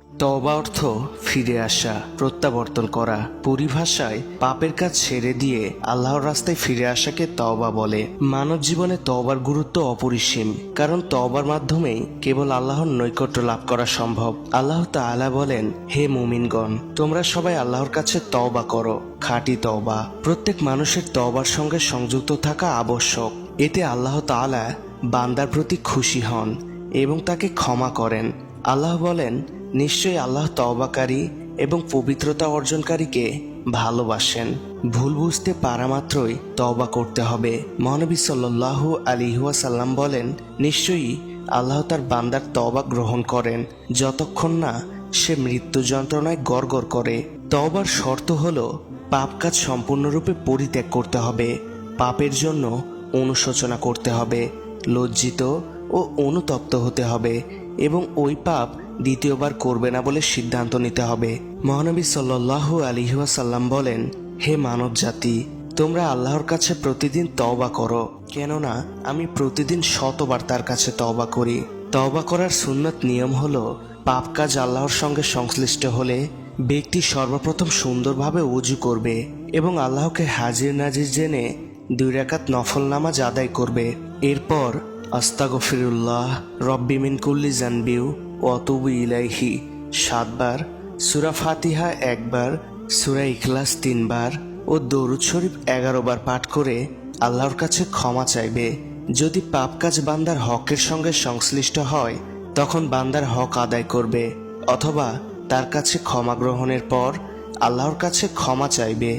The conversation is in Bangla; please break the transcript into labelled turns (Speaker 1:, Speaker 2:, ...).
Speaker 1: তওবা অর্থ ফিরে আসা, প্রত্যাবর্তন করা। পরিভাষায় পাপের কাজ ছেড়ে দিয়ে আল্লাহর রাস্তায় ফিরে আসাকে তওবা বলে। মানব জীবনে তওবার গুরুত্ব অপরিসীম, কারণ তওবার মাধ্যমেই কেবল আল্লাহর নৈকট্য লাভ করা সম্ভব। আল্লাহ তাআলা বলেন, হে মুমিনগণ, তোমরা সবাই আল্লাহর কাছে তওবা করো, খাঁটি তওবা। প্রত্যেক মানুষের তওবার সঙ্গে সংযুক্ত থাকা আবশ্যক। এতে আল্লাহ তাআলা বান্দার প্রতি খুশি হন এবং তাকে ক্ষমা করেন। আল্লাহ বলেন, নিশ্চয়ই আল্লাহ তওবাকারী এবং পবিত্রতা অর্জনকারীকে ভালোবাসেন। ভুল বুঝতে পারা মাত্রই তওবা করতে হবে। মহানবী সাল্লাল্লাহু আলাইহি ওয়াসাল্লাম বলেন, নিশ্চয়ই আল্লাহ তার বান্দার তওবা গ্রহণ করেন যতক্ষণ না সে মৃত্যু যন্ত্রণায় গড়গড় করে। তওবার শর্ত হলো পাপ কাজ সম্পূর্ণরূপে পরিত্যাগ করতে হবে, পাপের জন্য অনুশোচনা করতে হবে, লজ্জিত ও অনুতপ্ত হতে হবে এবং ওই পাপ দ্বিতীয়বার করবে না বলে সিদ্ধান্ত নিতে হবে। মহানবী সাল্লাল্লাহু আলাইহি ওয়াসাল্লাম বলেন, হে মানব জাতি, তোমরা আল্লাহর কাছে প্রতিদিন তওবা করো, কেননা আমি প্রতিদিন শতবার তার কাছে তওবা করি। তওবা করার সুন্নত নিয়ম হলো, পাপ কাজ আল্লাহর সঙ্গে সংশ্লিষ্ট হলে ব্যক্তি সর্বপ্রথম সুন্দরভাবে ওযু করবে এবং আল্লাহকে হাজির নাজির জেনে 2 রাকাত নফল নামাজ আদায় করবে। এরপর আস্তাগফিরুল্লাহ রব্বি মিন কুল্লি জানবিউ ওয়া আতুবু ইলাইহি 7 বার, সূরা ফাতিহা 1 বার, সূরা ইখলাস 3 বার ও দরুদ শরীফ 11 বার পাঠ করে আল্লাহর কাছে ক্ষমা চাইবে। যদি পাপ কাজ বান্দার হকের সঙ্গে সংশ্লিষ্ট হয়, তখন বান্দার হক আদায় করবে অথবা তার কাছে ক্ষমা গ্রহণের পর আল্লাহর কাছে ক্ষমা চাইবে।